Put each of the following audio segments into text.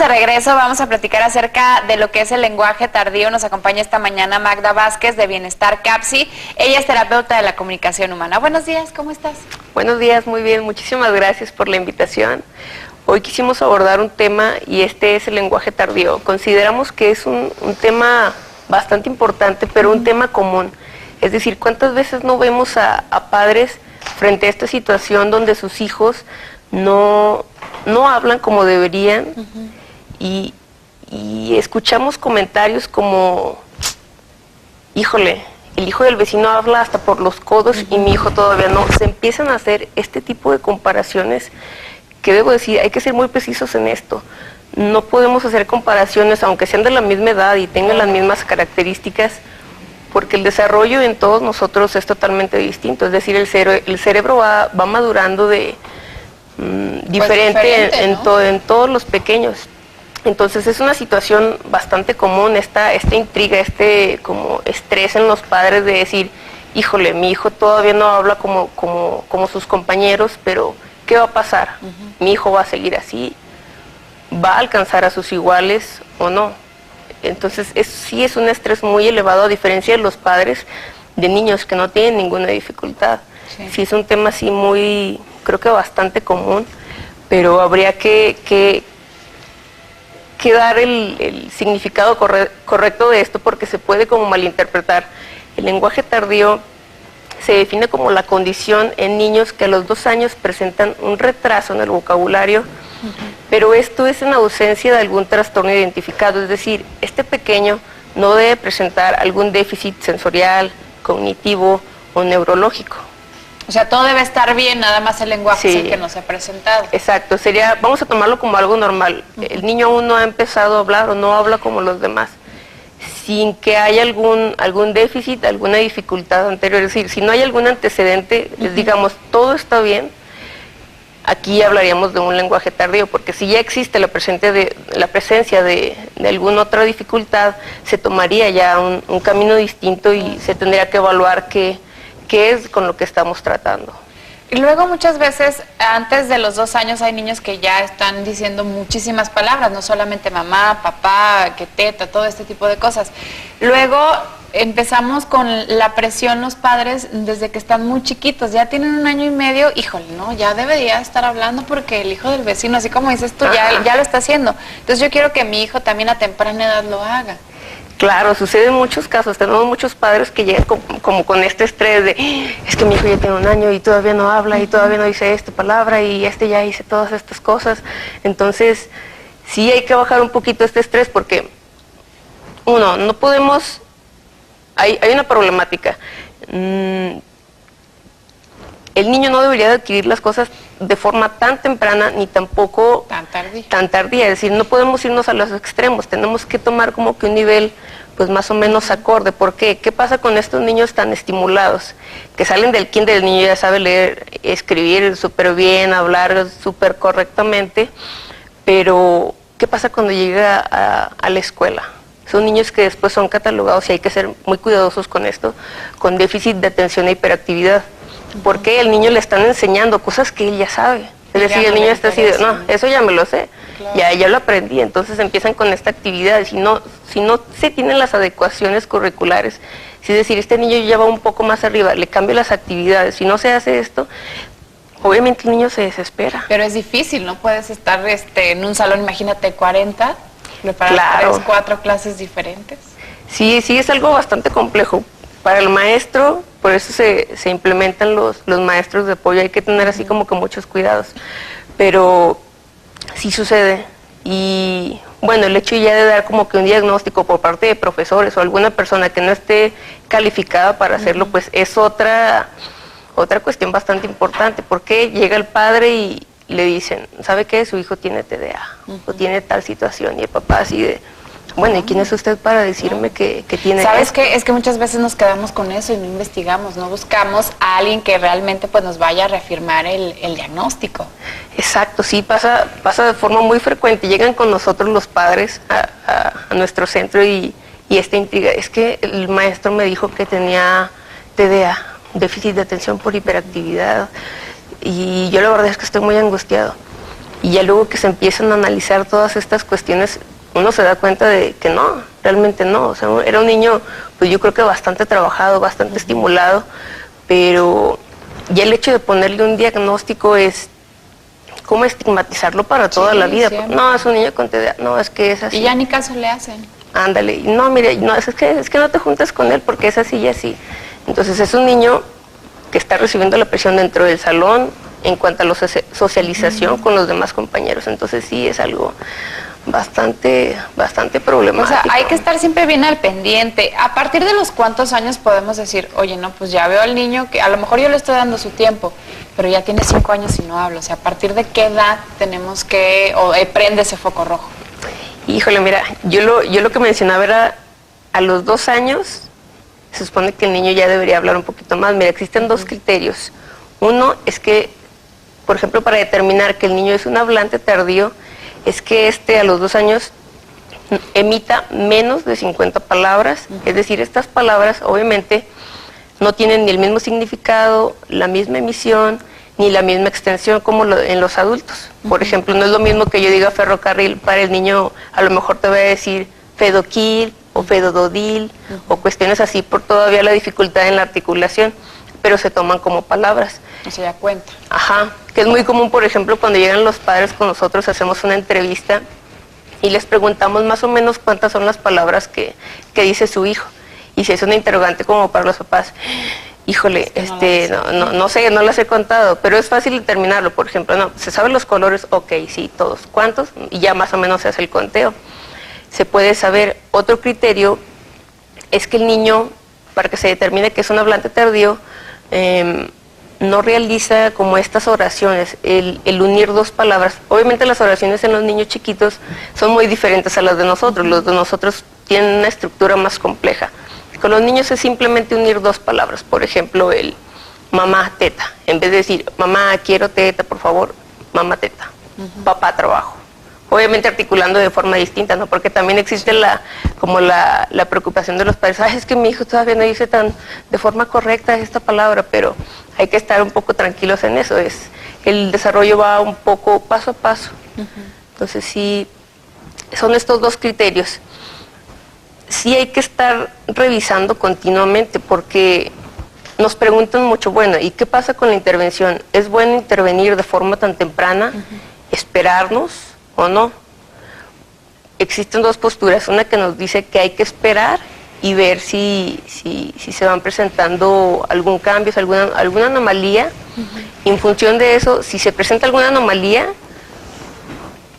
de regreso, vamos a platicar acerca de lo que es el lenguaje tardío. Nos acompaña esta mañana Magda Vázquez de Bienestar CAPSI. Ella es terapeuta de la comunicación humana. Buenos días, ¿cómo estás? Buenos días, muy bien. Muchísimas gracias por la invitación. Hoy quisimos abordar un tema y este es el lenguaje tardío. Consideramos que es un tema bastante importante, pero un tema común. Es decir, ¿cuántas veces no vemos a padres frente a esta situación donde sus hijos no hablan como deberían y escuchamos comentarios como, híjole, el hijo del vecino habla hasta por los codos y mi hijo todavía no? Se empiezan a hacer este tipo de comparaciones que debo decir, hay que ser muy precisos en esto. No podemos hacer comparaciones, aunque sean de la misma edad y tengan las mismas características, porque el desarrollo en todos nosotros es totalmente distinto. Es decir, el cerebro va madurando de diferente, ¿no? en todos los pequeños. Entonces es una situación bastante común, esta intriga, como estrés en los padres de decir, híjole, mi hijo todavía no habla como sus compañeros, pero ¿qué va a pasar? ¿Mi hijo va a seguir así? ¿Va a alcanzar a sus iguales o no? Entonces sí es un estrés muy elevado, a diferencia de los padres de niños que no tienen ninguna dificultad. Sí es un tema así muy, creo que bastante común, pero habría que dar el significado correcto de esto, porque se puede como malinterpretar. El lenguaje tardío se define como la condición en niños que a los 2 años presentan un retraso en el vocabulario, pero esto es en ausencia de algún trastorno identificado. Es decir, este pequeño no debe presentar algún déficit sensorial, cognitivo o neurológico. O sea, todo debe estar bien, nada más el lenguaje es el que no se ha presentado. Exacto, vamos a tomarlo como algo normal. El niño aún no ha empezado a hablar o no habla como los demás, sin que haya algún déficit, alguna dificultad anterior. Es decir, si no hay algún antecedente, digamos, todo está bien, aquí hablaríamos de un lenguaje tardío, porque si ya existe la presencia de alguna otra dificultad, se tomaría ya un camino distinto y se tendría que evaluar qué es con lo que estamos tratando. Y luego muchas veces, antes de los 2 años, hay niños que ya están diciendo muchísimas palabras, no solamente mamá, papá, que teta, todo este tipo de cosas. Luego empezamos con la presión los padres desde que están muy chiquitos, ya tienen 1 año y medio, híjole, no, ya debería estar hablando porque el hijo del vecino, así como dices tú, ya lo está haciendo. Entonces yo quiero que mi hijo también a temprana edad lo haga. Claro, sucede en muchos casos. Tenemos muchos padres que llegan como con este estrés de, es que mi hijo ya tiene 1 año y todavía no habla y todavía no dice esta palabra y ya hice todas estas cosas. Entonces, sí hay que bajar un poquito este estrés porque, no podemos, hay una problemática. El niño no debería de adquirir las cosas de forma tan temprana ni tampoco tan tardía. Es decir, no podemos irnos a los extremos, tenemos que tomar como que un nivel pues más o menos acorde. ¿Por qué? ¿Qué pasa con estos niños tan estimulados? Que salen del kinder, el niño ya sabe leer, escribir súper bien, hablar súper correctamente, pero ¿qué pasa cuando llega a la escuela? Son niños que después son catalogados, y hay que ser muy cuidadosos con esto, con déficit de atención e hiperactividad. Porque el niño le están enseñando cosas que él ya sabe. Es decir, el niño está así de, no, eso ya me lo sé, claro. ya lo aprendí. Entonces empiezan con esta actividad. Si no se tienen las adecuaciones curriculares, es decir, este niño ya va un poco más arriba, le cambio las actividades. Si no se hace esto, obviamente el niño se desespera. Pero es difícil, no puedes estar en un salón, imagínate, 40, preparar 3, 4 clases diferentes. Sí, es algo bastante complejo. Para el maestro, por eso se implementan los maestros de apoyo, hay que tener así como que muchos cuidados, pero sí sucede. Y bueno, el hecho ya de dar como que un diagnóstico por parte de profesores o alguna persona que no esté calificada para hacerlo, pues es otra cuestión bastante importante, porque llega el padre y le dicen, ¿sabe qué? Su hijo tiene TDA o tiene tal situación, y el papá así de, bueno, ¿y quién es usted para decirme que tiene ¿Sabes esto? qué? Es que muchas veces nos quedamos con eso y no investigamos, no buscamos a alguien que realmente pues nos vaya a reafirmar el diagnóstico. Exacto, sí, pasa de forma muy frecuente. Llegan con nosotros los padres a nuestro centro y esta intriga. Es que el maestro me dijo que tenía TDA, déficit de atención por hiperactividad, y yo la verdad es que estoy muy angustiado. Y ya luego que se empiezan a analizar todas estas cuestiones, uno se da cuenta de que no, realmente no. O sea, era un niño, pues yo creo que bastante trabajado, bastante estimulado, pero ya el hecho de ponerle un diagnóstico es como estigmatizarlo para toda la vida. Siempre. No, es un niño con TDA, no, es que es así. Y ya ni caso le hacen. Ándale, no, mire, no, es que no te juntes con él porque es así y así. Entonces es un niño que está recibiendo la presión dentro del salón en cuanto a la socialización con los demás compañeros. Entonces sí es algo bastante problemático. O sea, hay que estar siempre bien al pendiente. ¿A partir de los cuántos años podemos decir, oye, no, pues ya veo al niño que a lo mejor yo le estoy dando su tiempo, pero ya tiene 5 años y no habla? O sea, ¿a partir de qué edad tenemos que, o prende ese foco rojo? Híjole, mira, yo lo que mencionaba era a los 2 años, se supone que el niño ya debería hablar un poquito más. Mira, existen 2 criterios. Uno es que, por ejemplo, para determinar que el niño es un hablante tardío, es que a los 2 años emita menos de 50 palabras. Es decir, estas palabras obviamente no tienen ni el mismo significado, la misma emisión, ni la misma extensión como en los adultos. Por ejemplo, no es lo mismo que yo diga ferrocarril, para el niño a lo mejor te voy a decir fedoquil o fedododil o cuestiones así por todavía la dificultad en la articulación, pero se toman como palabras. No se da cuenta. Ajá, que es muy común, por ejemplo, cuando llegan los padres con nosotros, hacemos una entrevista y les preguntamos más o menos cuántas son las palabras que dice su hijo. Y si es una interrogante como para los papás, híjole, no sé, no las he contado, pero es fácil determinarlo. Por ejemplo, no, ¿se saben los colores? Ok, sí, todos. ¿Cuántos? Y ya más o menos se hace el conteo. Se puede saber. Otro criterio es que el niño, para que se determine que es un hablante tardío, no realiza como estas oraciones, el unir 2 palabras. Obviamente las oraciones en los niños chiquitos son muy diferentes a las de nosotros. Los de nosotros tienen una estructura más compleja. Con los niños es simplemente unir 2 palabras. Por ejemplo, el mamá, teta. En vez de decir, mamá, quiero teta, por favor, mamá, teta. Papá, trabajo. Obviamente articulando de forma distinta, ¿no? Porque también existe la preocupación de los padres. Ay, es que mi hijo todavía no dice de forma correcta esta palabra, pero hay que estar un poco tranquilos en eso. El desarrollo va un poco paso a paso. Entonces sí, son estos 2 criterios. Sí hay que estar revisando continuamente porque nos preguntan mucho, bueno, ¿y qué pasa con la intervención? ¿Es bueno intervenir de forma tan temprana? ¿Esperarnos o no? Existen 2 posturas, una que nos dice que hay que esperar y ver si se van presentando algún cambio, alguna anomalía. Y en función de eso, si se presenta alguna anomalía,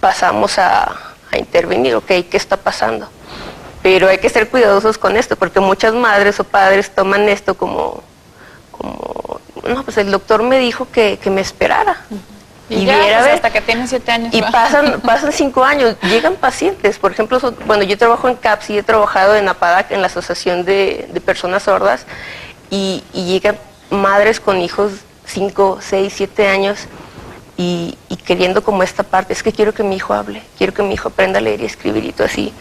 pasamos a intervenir, ok, ¿qué está pasando? Pero hay que ser cuidadosos con esto, porque muchas madres o padres toman esto como no, pues el doctor me dijo que me esperara. Y ya, viera, pues hasta que tienen 7 años. Y pasan 5 años, llegan pacientes. Por ejemplo, bueno, yo trabajo en CAPS y he trabajado en APADAC, en la Asociación de Personas Sordas, y llegan madres con hijos 5, 6, 7 años y queriendo como esta parte, es que quiero que mi hijo hable, quiero que mi hijo aprenda a leer y escribir y todo así.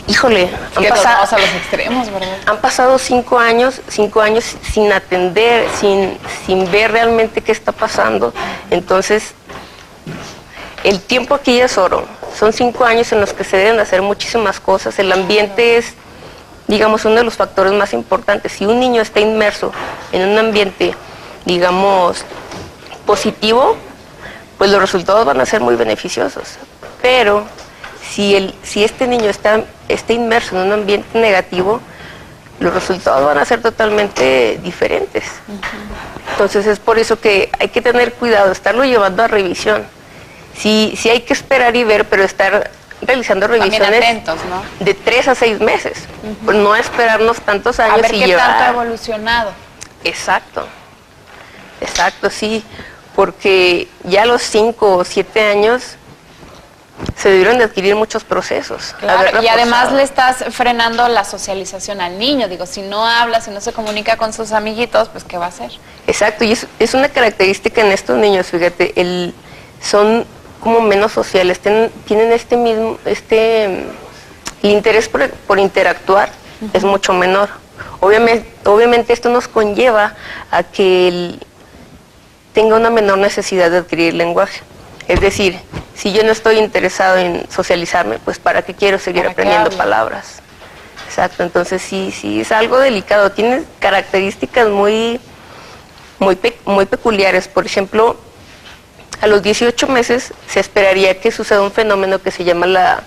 Híjole, vamos a los extremos, ¿verdad? Han pasado 5 años sin atender, sin ver realmente qué está pasando. Entonces, el tiempo aquí es oro. Son 5 años en los que se deben hacer muchísimas cosas. El ambiente es, digamos, uno de los factores más importantes. Si un niño está inmerso en un ambiente, digamos, positivo, pues los resultados van a ser muy beneficiosos. Pero si este niño está inmerso en un ambiente negativo, los resultados van a ser totalmente diferentes. Entonces es por eso que hay que tener cuidado, estarlo llevando a revisión. Sí hay que esperar y ver, pero estar realizando revisiones atentos, ¿no? De 3 a 6 meses. Pues no esperarnos tantos años a ver y qué llevar. tanto ha evolucionado. Exacto, sí, porque ya a los 5 o 7 años se debieron de adquirir muchos procesos. Claro, y además le estás frenando la socialización al niño. Digo, si no habla, si no se comunica con sus amiguitos, pues ¿qué va a hacer? Exacto, y es una característica en estos niños, fíjate, son como menos sociales, tienen el interés por interactuar es mucho menor. Obviamente esto nos conlleva a que él tenga una menor necesidad de adquirir lenguaje. Es decir, si yo no estoy interesado en socializarme, pues ¿para qué quiero seguir aprendiendo palabras? Exacto, entonces sí es algo delicado. Tiene características muy peculiares. Por ejemplo, a los 18 meses se esperaría que suceda un fenómeno que se llama la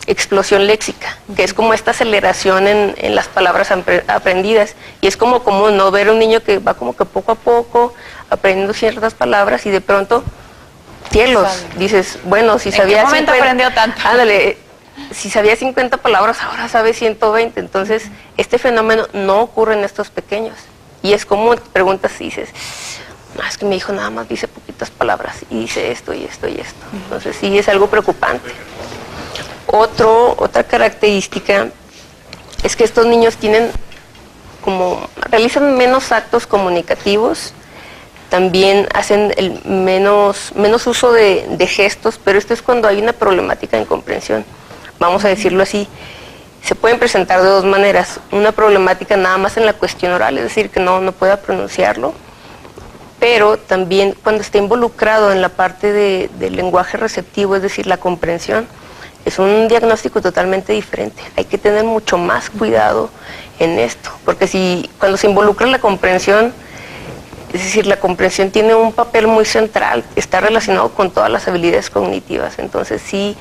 explosión léxica, que es como esta aceleración en las palabras aprendidas. Y es como común, ¿no?, ver a un niño que va como que poco a poco aprendiendo ciertas palabras y de pronto, cielos, dices, bueno, si sabía... ¿En qué momento aprendió tanto? Ándale, si sabía 50 palabras, ahora sabe 120. Entonces, este fenómeno no ocurre en estos pequeños. Y es como preguntas y dices, no, es que mi hijo nada más dice poquitas palabras y dice esto y esto y esto. Entonces, sí es algo preocupante. Otra característica es que estos niños realizan menos actos comunicativos, también hacen menos uso de gestos, pero esto es cuando hay una problemática en comprensión, vamos a decirlo así. Se pueden presentar de dos maneras: una problemática nada más en la cuestión oral, es decir, que no pueda pronunciarlo, pero también cuando está involucrado en la parte del lenguaje receptivo, es decir, la comprensión. Es un diagnóstico totalmente diferente. Hay que tener mucho más cuidado en esto, porque cuando se involucra la comprensión, es decir, la comprensión tiene un papel muy central, está relacionado con todas las habilidades cognitivas. Entonces sí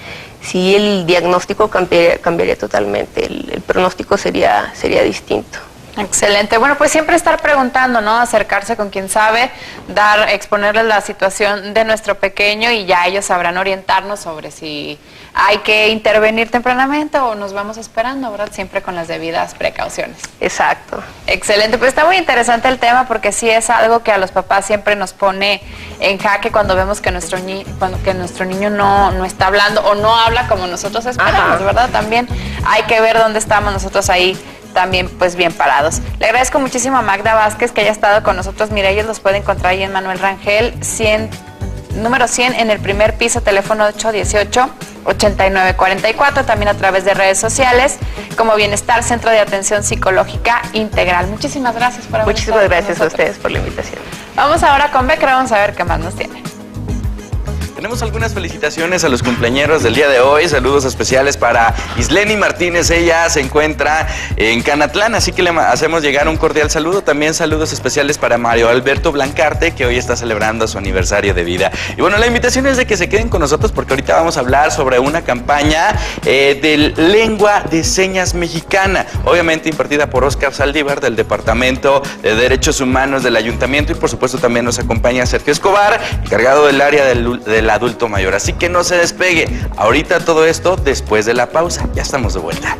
el diagnóstico cambiaría totalmente, el pronóstico sería distinto. Excelente. Bueno, pues siempre estar preguntando, ¿no? Acercarse con quien sabe, exponerles la situación de nuestro pequeño y ya ellos sabrán orientarnos sobre si hay que intervenir tempranamente o nos vamos esperando, ¿verdad? Siempre con las debidas precauciones. Exacto. Excelente. Pues está muy interesante el tema porque sí es algo que a los papás siempre nos pone en jaque cuando vemos que nuestro niño no está hablando o no habla como nosotros esperamos, ¿verdad? También hay que ver dónde estamos nosotros ahí también pues bien parados. Le agradezco muchísimo a Magda Vázquez que haya estado con nosotros. Mire, ellos los pueden encontrar ahí en Manuel Rangel, número 100 en el primer piso, teléfono 818-8944, también a través de redes sociales como Bienestar Centro de Atención Psicológica Integral. Muchísimas gracias por haber estado. Muchísimas gracias a ustedes por la invitación. Vamos ahora con Becra, vamos a ver qué más nos tiene. Tenemos algunas felicitaciones a los cumpleañeros del día de hoy. Saludos especiales para Isleni Martínez. Ella se encuentra en Canatlán, así que le hacemos llegar un cordial saludo. También saludos especiales para Mario Alberto Blancarte, que hoy está celebrando su aniversario de vida. Y bueno, la invitación es de que se queden con nosotros porque ahorita vamos a hablar sobre una campaña de lengua de señas mexicana, obviamente impartida por Óscar Saldívar del Departamento de Derechos Humanos del Ayuntamiento, y por supuesto también nos acompaña Sergio Escobar, encargado del área del adulto mayor. Así que no se despegue. Ahorita todo esto después de la pausa. Ya estamos de vuelta.